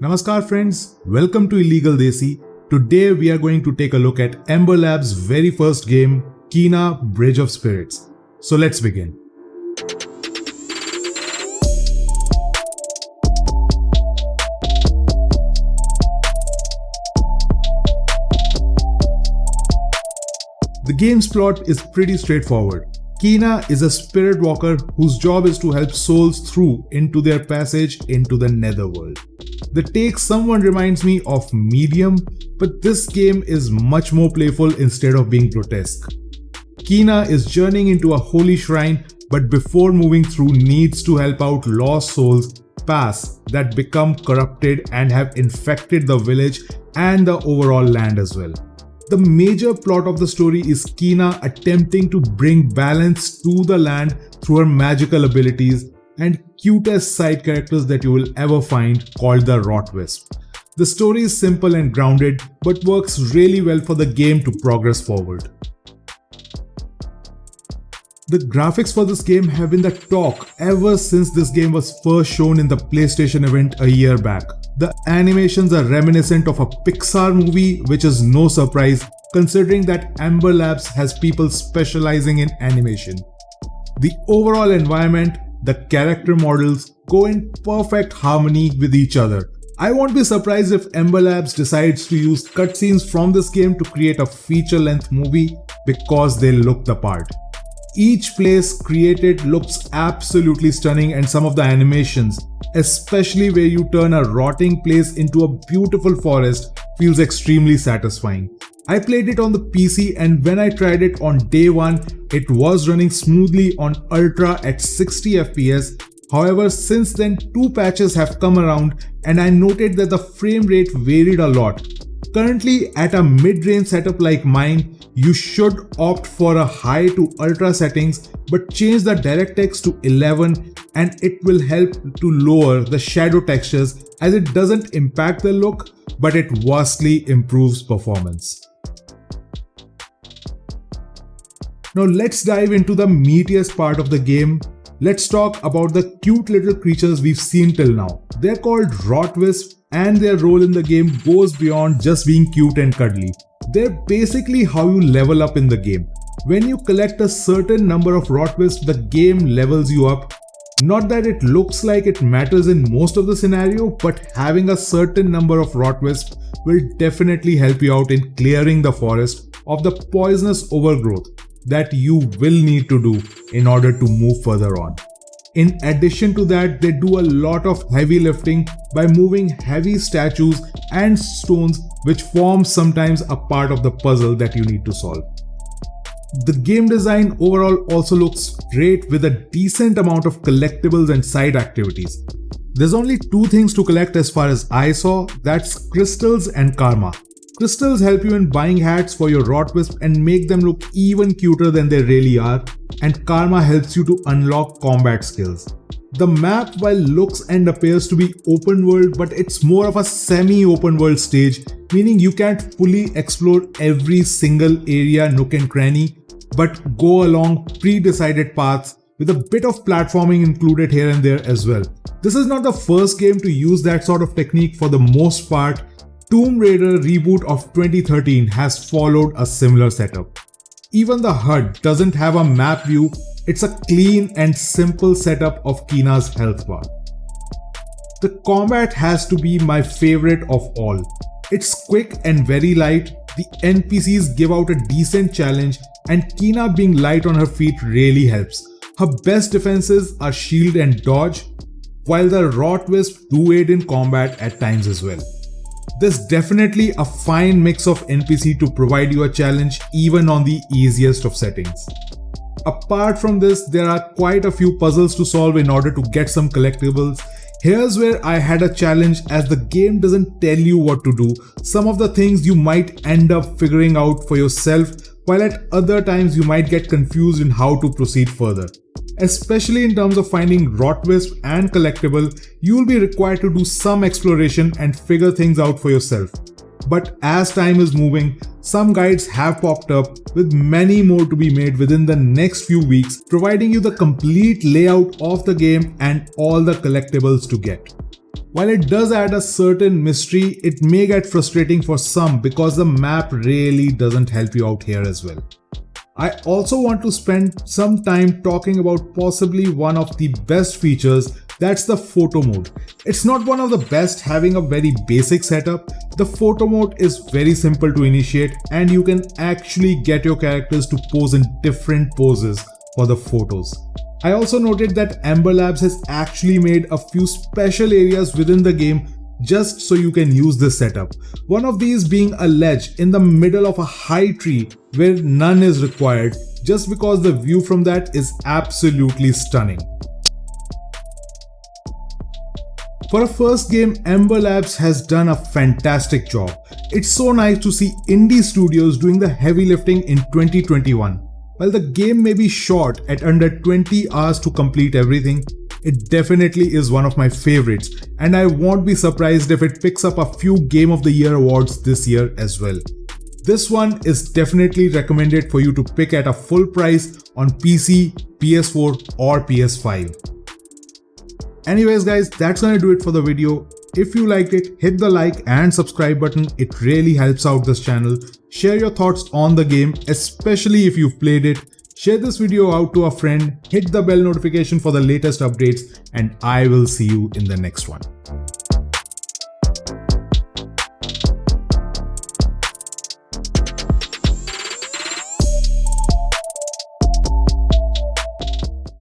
Namaskar friends, welcome to Illegal Desi. Today we are going to take a look at Ember Labs' very first game, Kena Bridge of Spirits. So let's begin. The game's plot is pretty straightforward. Kena is a spirit walker whose job is to help souls through into their passage into the netherworld. The take somewhat reminds me of Medium, but this game is much more playful instead of being grotesque. Kena is journeying into a holy shrine, but before moving through needs to help out lost souls pass that become corrupted and have infected the village and the overall land as well. The major plot of the story is Kena attempting to bring balance to the land through her magical abilities and cutest side characters that you will ever find called the Rotwisp. The story is simple and grounded but works really well for the game to progress forward. The graphics for this game have been the talk ever since this game was first shown in the PlayStation event a year back. The animations are reminiscent of a Pixar movie, which is no surprise considering that Ember Labs has people specializing in animation. The overall environment, the character models go in perfect harmony with each other. I won't be surprised if Ember Labs decides to use cutscenes from this game to create a feature-length movie because they look the part. Each place created looks absolutely stunning, and some of the animations, especially where you turn a rotting place into a beautiful forest, feels extremely satisfying. I played it on the PC, and when I tried it on day one, it was running smoothly on Ultra at 60 FPS. However, since then 2 patches have come around and I noted that the frame rate varied a lot. Currently at a mid-range setup like mine, you should opt for a high to ultra settings but change the DirectX to 11 and it will help to lower the shadow textures as it doesn't impact the look but it vastly improves performance. Now let's dive into the meatiest part of the game. Let's talk about the cute little creatures we've seen till now. They're called Rotwisp and their role in the game goes beyond just being cute and cuddly. They're basically how you level up in the game. When you collect a certain number of Rotwisp, the game levels you up. Not that it looks like it matters in most of the scenario, but having a certain number of Rotwisp will definitely help you out in clearing the forest of the poisonous overgrowth that you will need to do in order to move further on. In addition to that, they do a lot of heavy lifting by moving heavy statues and stones which form sometimes a part of the puzzle that you need to solve. The game design overall also looks great with a decent amount of collectibles and side activities. There's only 2 things to collect as far as I saw, that's crystals and karma. Crystals help you in buying hats for your Rotwisp and make them look even cuter than they really are, and karma helps you to unlock combat skills. The map, while looks and appears to be open world, but it's more of a semi-open world stage, meaning you can't fully explore every single area, nook and cranny, but go along pre-decided paths with a bit of platforming included here and there as well. This is not the first game to use that sort of technique. For the most part, Tomb Raider reboot of 2013 has followed a similar setup. Even the HUD doesn't have a map view, it's a clean and simple setup of Kena's health bar. The combat has to be my favorite of all. It's quick and very light, the NPCs give out a decent challenge, and Kena being light on her feet really helps. Her best defenses are shield and dodge, while the Rotwisp do aid in combat at times as well. There's definitely a fine mix of NPC to provide you a challenge even on the easiest of settings. Apart from this, there are quite a few puzzles to solve in order to get some collectibles. Here's where I had a challenge as the game doesn't tell you what to do. Some of the things you might end up figuring out for yourself, while at other times you might get confused in how to proceed further. Especially in terms of finding Rotwisp and collectible, you will be required to do some exploration and figure things out for yourself. But as time is moving, some guides have popped up with many more to be made within the next few weeks, providing you the complete layout of the game and all the collectibles to get. While it does add a certain mystery, it may get frustrating for some because the map really doesn't help you out here as well. I also want to spend some time talking about possibly one of the best features, that's the photo mode. It's not one of the best, having a very basic setup. The photo mode is very simple to initiate and you can actually get your characters to pose in different poses for the photos. I also noted that Ember Labs has actually made a few special areas within the game just so you can use this setup. One of these being a ledge in the middle of a high tree where none is required, just because the view from that is absolutely stunning. For a first game, Ember Labs has done a fantastic job. It's so nice to see indie studios doing the heavy lifting in 2021. While the game may be short at under 20 hours to complete everything, it definitely is one of my favorites, and I won't be surprised if it picks up a few Game of the Year awards this year as well. This one is definitely recommended for you to pick at a full price on PC, PS4 or PS5. Anyways guys, that's gonna do it for the video. If you liked it, hit the like and subscribe button, it really helps out this channel. Share your thoughts on the game, especially if you've played it. Share this video out to a friend, hit the bell notification for the latest updates, and I will see you in the next one.